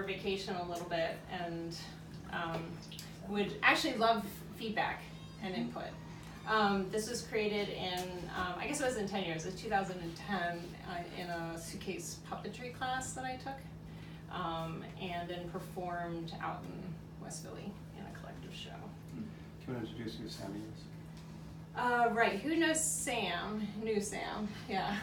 over vacation a little bit and would actually love feedback and input. This was created in, I guess it was in 10 years, it was 2010 in a Suitcase puppetry class that I took, and then performed out in West Philly in a collective show. Do you want to introduce who Sammy is? Right, who knows Sam? Knew Sam, yeah.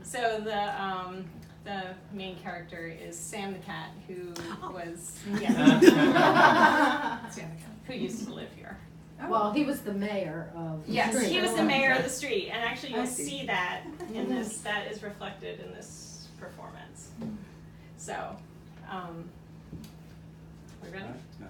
So the main character is Sam the cat, who was, yeah, Sam the cat, who used to live here. Oh. Well, he was the mayor of the Yes, street. he was the mayor of the street, and actually you'll I see. see that in this, that is reflected in this performance. So, we ready? Yeah.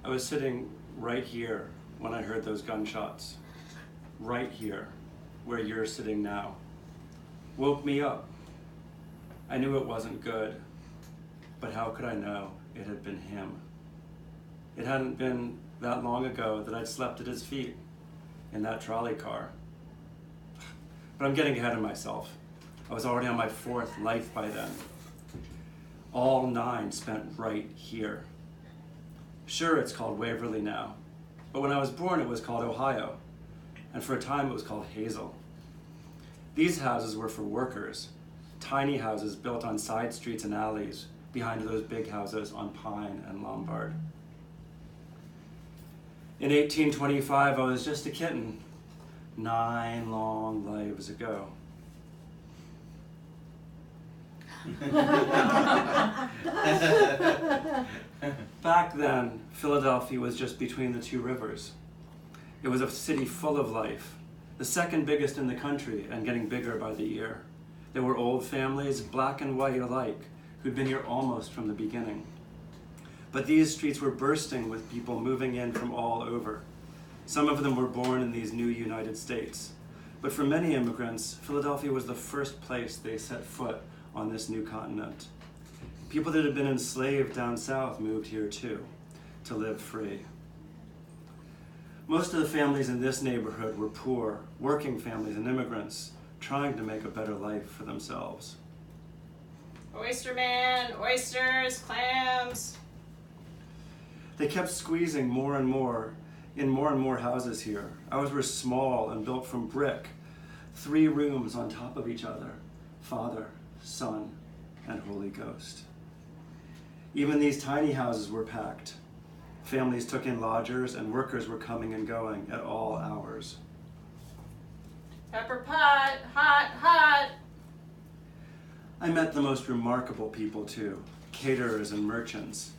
I was sitting right here when I heard those gunshots. Right here, where you're sitting now. Woke me up. I knew it wasn't good, but how could I know it had been him? It hadn't been that long ago that I'd slept at his feet in that trolley car. But I'm getting ahead of myself. I was already on my 4th life by then. All 9 spent right here. Sure, it's called Waverly now, but when I was born it was called Ohio, and for a time it was called Hazel. These houses were for workers, tiny houses built on side streets and alleys behind those big houses on Pine and Lombard. In 1825 I was just a kitten, 9 long lives ago. Back then, Philadelphia was just between the 2 rivers. It was a city full of life, the 2nd biggest in the country and getting bigger by the year. There were old families, black and white alike, who'd been here almost from the beginning. But these streets were bursting with people moving in from all over. Some of them were born in these new United States. But for many immigrants, Philadelphia was the first place they set foot on this new continent. People that had been enslaved down south moved here too, to live free. Most of the families in this neighborhood were poor, working families and immigrants, trying to make a better life for themselves. Oyster man, oysters, clams. They kept squeezing more and more in more and more houses here. Ours were small and built from brick, 3 rooms on top of each other, Father, Son, and Holy Ghost. Even these tiny houses were packed. Families took in lodgers and workers were coming and going at all hours. Pepper pot, hot, hot. I met the most remarkable people too, caterers and merchants,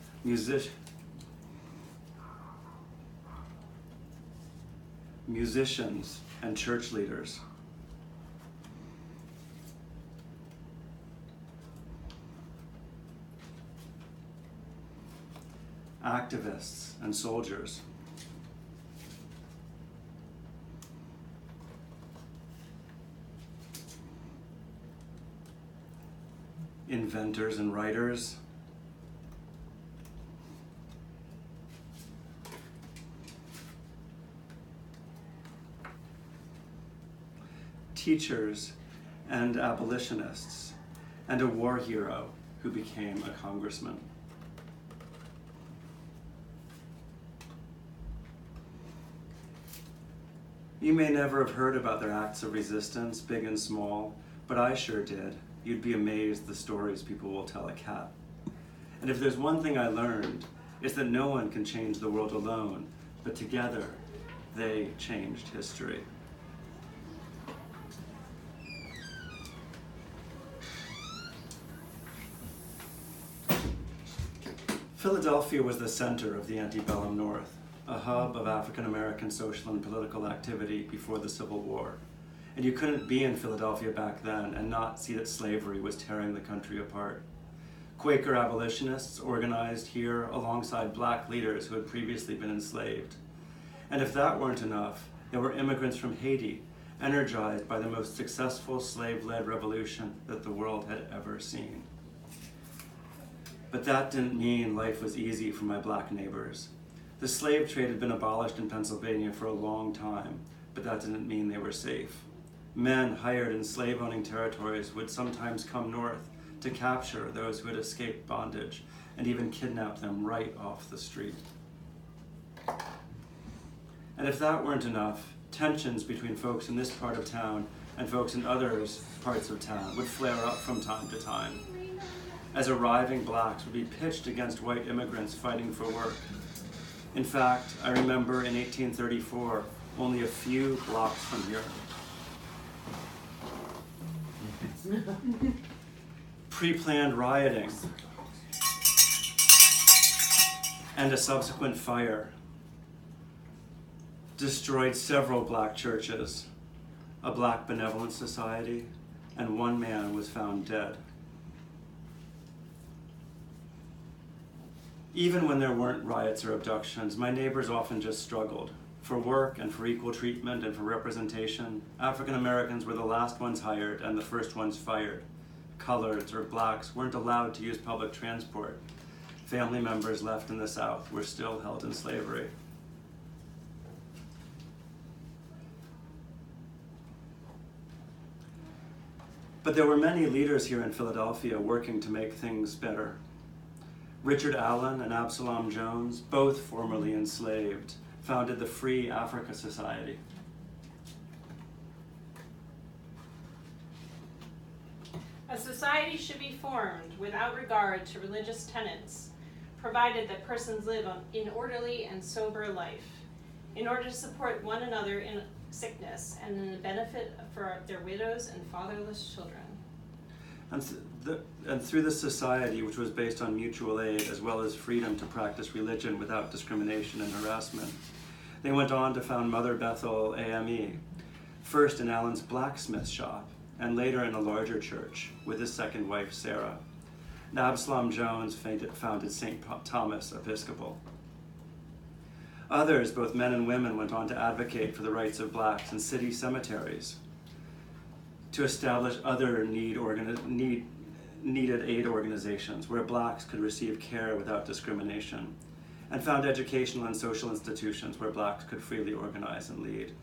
musicians and church leaders. Activists and soldiers. Inventors and writers. Teachers and abolitionists, and a war hero who became a congressman. You may never have heard about their acts of resistance, big and small, but I sure did. You'd be amazed the stories people will tell a cat. And if there's one thing I learned, it's that no one can change the world alone, but together they changed history. Philadelphia was the center of the antebellum North, a hub of African-American social and political activity before the Civil War. And you couldn't be in Philadelphia back then and not see that slavery was tearing the country apart. Quaker abolitionists organized here alongside black leaders who had previously been enslaved. And if that weren't enough, there were immigrants from Haiti energized by the most successful slave-led revolution that the world had ever seen. But that didn't mean life was easy for my black neighbors. The slave trade had been abolished in Pennsylvania for a long time, but that didn't mean they were safe. Men hired in slave-owning territories would sometimes come north to capture those who had escaped bondage and even kidnap them right off the street. And if that weren't enough, tensions between folks in this part of town and folks in other parts of town would flare up from time to time, as arriving blacks would be pitched against white immigrants fighting for work. In fact, I remember in 1834, only a few blocks from here, pre-planned rioting and a subsequent fire destroyed several black churches, a black benevolent society, and one man was found dead. Even when there weren't riots or abductions, my neighbors often just struggled. For work and for equal treatment and for representation, African Americans were the last ones hired and the first ones fired. Coloreds or blacks weren't allowed to use public transport. Family members left in the South were still held in slavery. But there were many leaders here in Philadelphia working to make things better. Richard Allen and Absalom Jones, both formerly enslaved, founded the Free Africa Society. A society should be formed without regard to religious tenets, provided that persons live in orderly and sober life, in order to support one another in sickness and in the benefit for their widows and fatherless children. And through this society, which was based on mutual aid as well as freedom to practice religion without discrimination and harassment, they went on to found Mother Bethel AME, first in Allen's blacksmith shop, and later in a larger church with his second wife, Sarah. And Absalom Jones founded St. Thomas Episcopal. Others, both men and women, went on to advocate for the rights of blacks in city cemeteries, to establish other needed aid organizations where blacks could receive care without discrimination, and found educational and social institutions where blacks could freely organize and lead.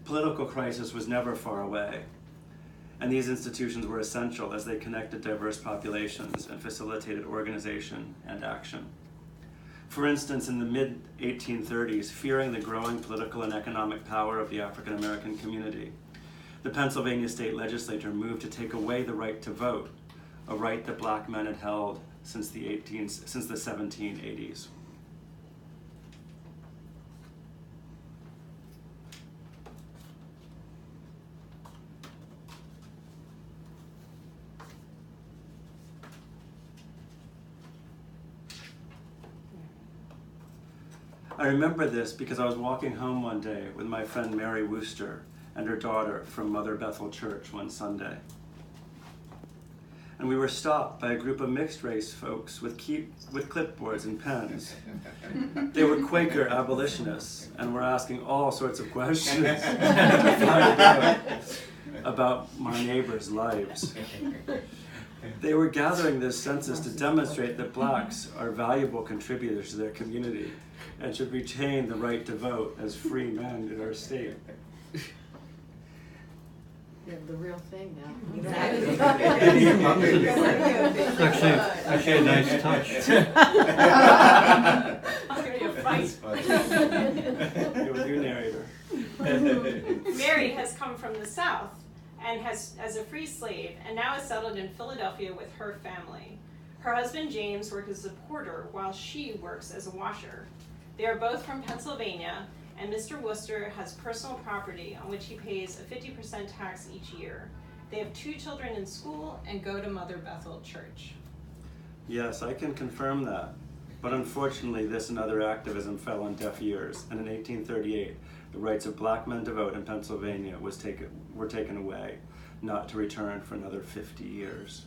Political crisis was never far away, and these institutions were essential as they connected diverse populations and facilitated organization and action. For instance, in the mid-1830s, fearing the growing political and economic power of the African American community, the Pennsylvania state legislature moved to take away the right to vote, a right that black men had held since the 1780s. I remember this because I was walking home one day with my friend Mary Wooster and her daughter from Mother Bethel Church one Sunday. And we were stopped by a group of mixed-race folks with clipboards and pens. They were Quaker abolitionists and were asking all sorts of questions about my neighbors' lives. They were gathering this census to demonstrate that blacks are valuable contributors to their community and should retain the right to vote as free men in our state. The real thing now. Actually a nice touch. I'll give you a fight. It was your narrator. Mary has come from the South and has as a free slave and now is settled in Philadelphia with her family. Her husband James works as a porter while she works as a washer. They are both from Pennsylvania, and Mr. Wooster has personal property on which he pays a 50% tax each year. They have 2 children in school and go to Mother Bethel Church. Yes, I can confirm that. But unfortunately, this and other activism fell on deaf ears, and in 1838, the rights of black men to vote in Pennsylvania were taken away, not to return for another 50 years.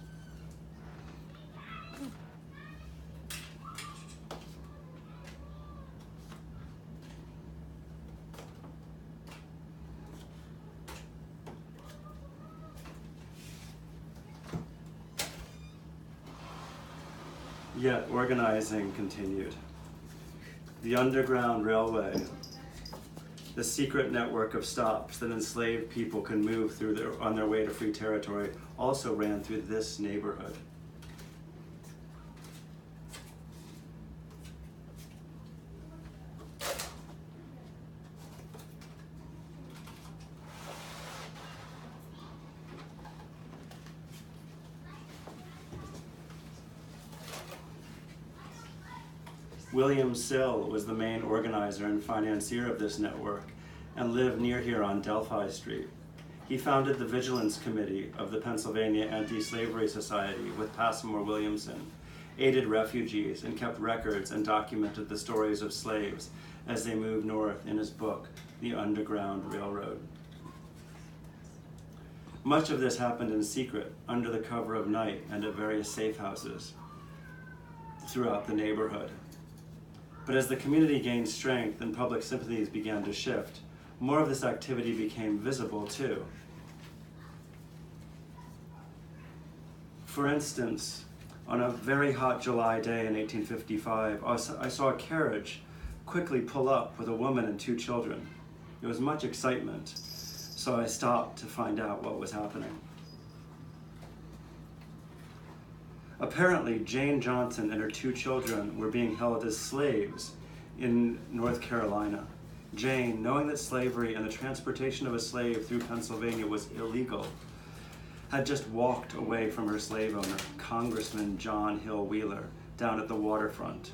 Yet organizing continued. The Underground Railway, the secret network of stops that enslaved people can move through on their way to free territory, also ran through this neighborhood. William Sill was the main organizer and financier of this network and lived near here on Delphi Street. He founded the Vigilance Committee of the Pennsylvania Anti-Slavery Society with Passmore Williamson, aided refugees, and kept records and documented the stories of slaves as they moved north in his book, The Underground Railroad. Much of this happened in secret, under the cover of night and at various safe houses throughout the neighborhood. But as the community gained strength and public sympathies began to shift, more of this activity became visible too. For instance, on a very hot July day in 1855, I saw a carriage quickly pull up with a woman and 2 children. There was much excitement, so I stopped to find out what was happening. Apparently, Jane Johnson and her 2 children were being held as slaves in North Carolina. Jane, knowing that slavery and the transportation of a slave through Pennsylvania was illegal, had just walked away from her slave owner, Congressman John Hill Wheeler, down at the waterfront,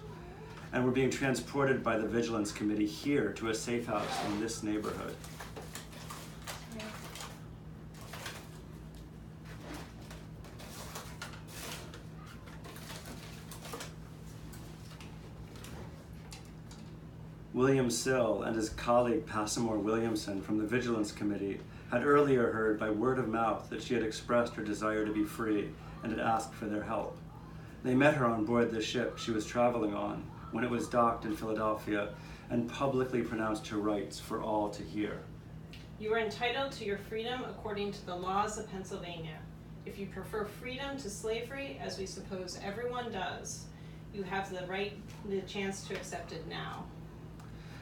and were being transported by the Vigilance Committee here to a safe house in this neighborhood. William Sill and his colleague Passmore Williamson from the Vigilance Committee had earlier heard by word of mouth that she had expressed her desire to be free and had asked for their help. They met her on board the ship she was traveling on when it was docked in Philadelphia and publicly pronounced her rights for all to hear. You are entitled to your freedom according to the laws of Pennsylvania. If you prefer freedom to slavery, as we suppose everyone does, you have the chance to accept it now.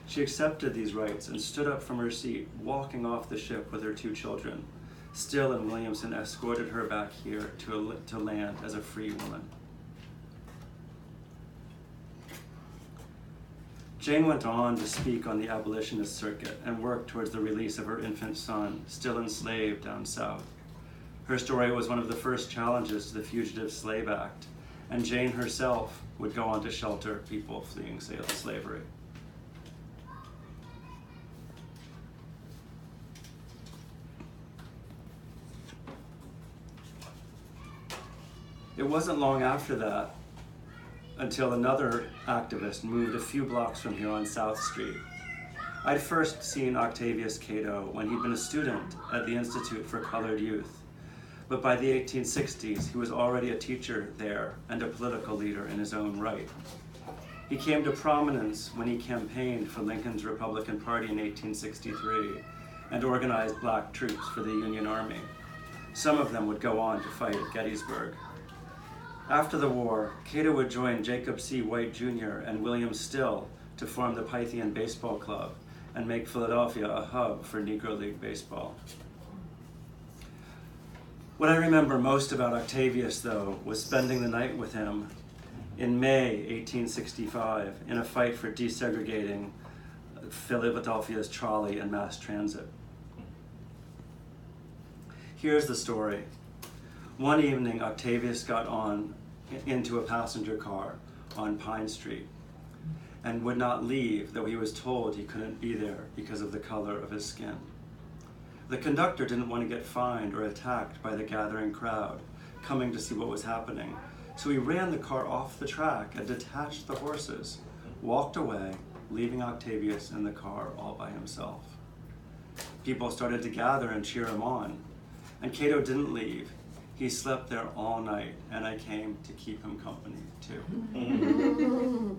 She accepted these rights and stood up from her seat, walking off the ship with her 2 children. Still and Williamson escorted her back here to land as a free woman. Jane went on to speak on the abolitionist circuit and work towards the release of her infant son, still enslaved down south. Her story was one of the first challenges to the Fugitive Slave Act, and Jane herself would go on to shelter people fleeing slavery. It wasn't long after that until another activist moved a few blocks from here on South Street. I'd first seen Octavius Cato when he'd been a student at the Institute for Colored Youth, but by the 1860s he was already a teacher there and a political leader in his own right. He came to prominence when he campaigned for Lincoln's Republican Party in 1863 and organized black troops for the Union Army. Some of them would go on to fight at Gettysburg. After the war, Cato would join Jacob C. White Jr. and William Still to form the Pythian Baseball Club and make Philadelphia a hub for Negro League baseball. What I remember most about Octavius, though, was spending the night with him in May 1865 in a fight for desegregating Philadelphia's trolley and mass transit. Here's the story. One evening, Octavius got into a passenger car on Pine Street and would not leave, though he was told he couldn't be there because of the color of his skin. The conductor didn't want to get fined or attacked by the gathering crowd coming to see what was happening, so he ran the car off the track and detached the horses, walked away, leaving Octavius in the car all by himself. People started to gather and cheer him on, and Cato didn't leave. He slept there all night, and I came to keep him company, too.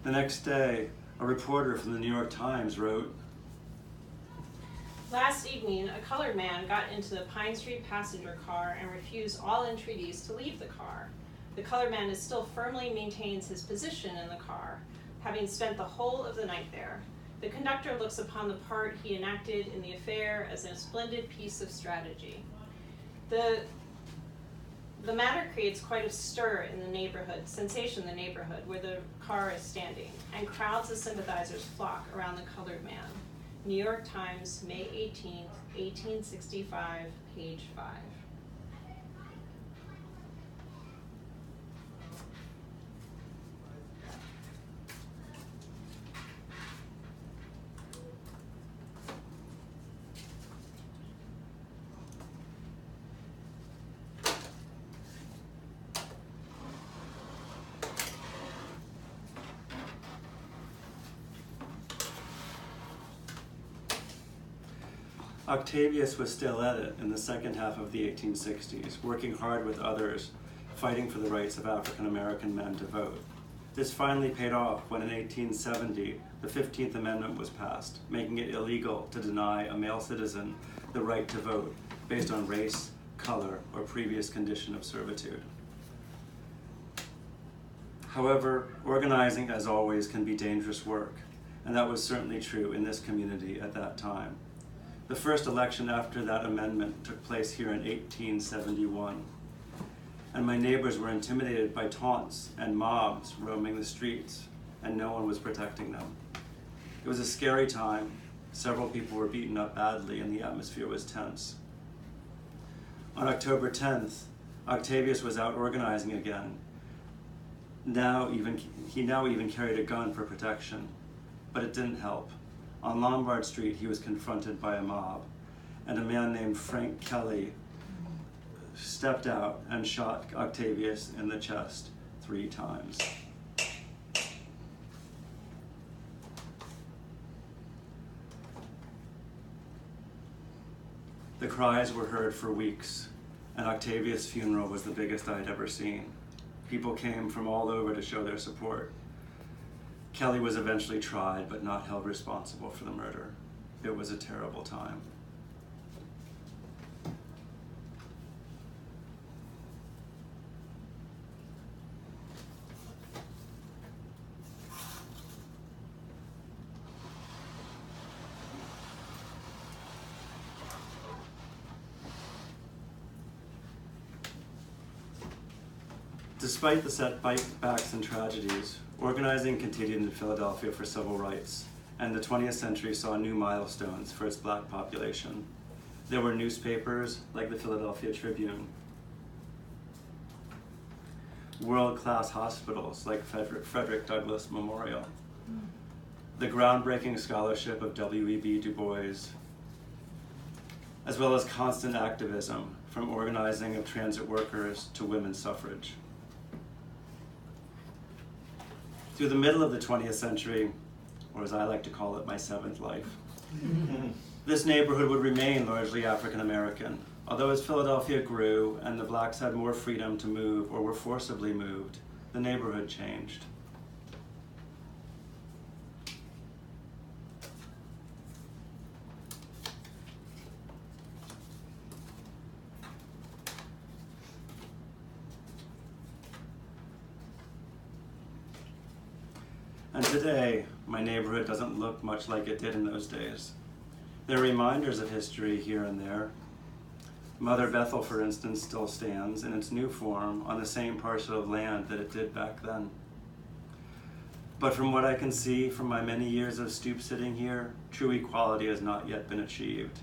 The next day, a reporter from the New York Times wrote, Last evening, a colored man got into the Pine Street passenger car and refused all entreaties to leave the car. The colored man is still firmly maintains his position in the car, having spent the whole of the night there. The conductor looks upon the part he enacted in the affair as a splendid piece of strategy. The matter creates quite a stir in the neighborhood, sensation in the neighborhood where the car is standing, and crowds of sympathizers flock around the colored man. New York Times, May 18th, 1865, page 5. Octavius was still at it in the second half of the 1860s, working hard with others, fighting for the rights of African American men to vote. This finally paid off when in 1870, the 15th Amendment was passed, making it illegal to deny a male citizen the right to vote based on race, color, or previous condition of servitude. However, organizing, as always, can be dangerous work, and that was certainly true in this community at that time. The first election after that amendment took place here in 1871, and my neighbors were intimidated by taunts and mobs roaming the streets, and no one was protecting them. It was a scary time. Several people were beaten up badly, and the atmosphere was tense. On October 10th, Octavius was out organizing again. He now even carried a gun for protection, but it didn't help. On Lombard Street, he was confronted by a mob, and a man named Frank Kelly stepped out and shot Octavius in the chest 3 times. The cries were heard for weeks, and Octavius' funeral was the biggest I'd ever seen. People came from all over to show their support. Kelly was eventually tried, but not held responsible for the murder. It was a terrible time. Despite the setbacks and tragedies, organizing continued in Philadelphia for civil rights, and the 20th century saw new milestones for its black population. There were newspapers like the Philadelphia Tribune, world-class hospitals like Frederick Douglass Memorial, the groundbreaking scholarship of W.E.B. Du Bois, as well as constant activism from organizing of transit workers to women's suffrage. Through the middle of the 20th century, or as I like to call it, my 7th life, this neighborhood would remain largely African American, although as Philadelphia grew and the blacks had more freedom to move or were forcibly moved, the neighborhood changed. And today, my neighborhood doesn't look much like it did in those days. There are reminders of history here and there. Mother Bethel, for instance, still stands in its new form on the same parcel of land that it did back then. But from what I can see from my many years of stoop sitting here, true equality has not yet been achieved.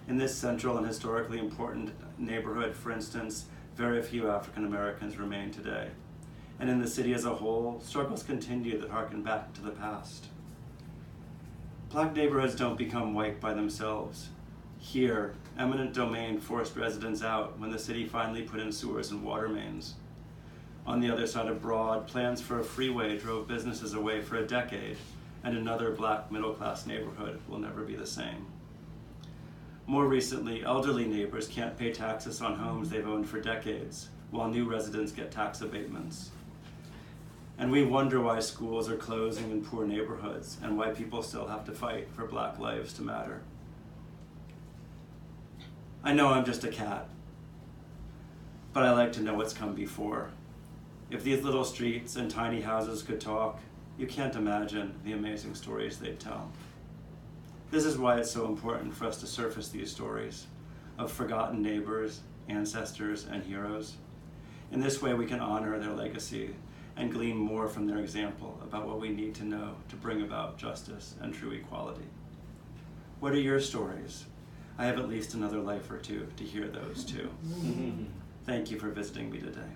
In this central and historically important neighborhood, for instance, very few African Americans remain today. And in the city as a whole, struggles continue that harken back to the past. Black neighborhoods don't become white by themselves. Here, eminent domain forced residents out when the city finally put in sewers and water mains. On the other side of Broad, plans for a freeway drove businesses away for a decade, and another black middle-class neighborhood will never be the same. More recently, elderly neighbors can't pay taxes on homes they've owned for decades, while new residents get tax abatements. And we wonder why schools are closing in poor neighborhoods and why people still have to fight for black lives to matter. I know I'm just a cat, but I like to know what's come before. If these little streets and tiny houses could talk, you can't imagine the amazing stories they'd tell. This is why it's so important for us to surface these stories of forgotten neighbors, ancestors, and heroes. In this way, we can honor their legacy and glean more from their example about what we need to know to bring about justice and true equality. What are your stories? I have at least another life or two to hear those too. Thank you for visiting me today.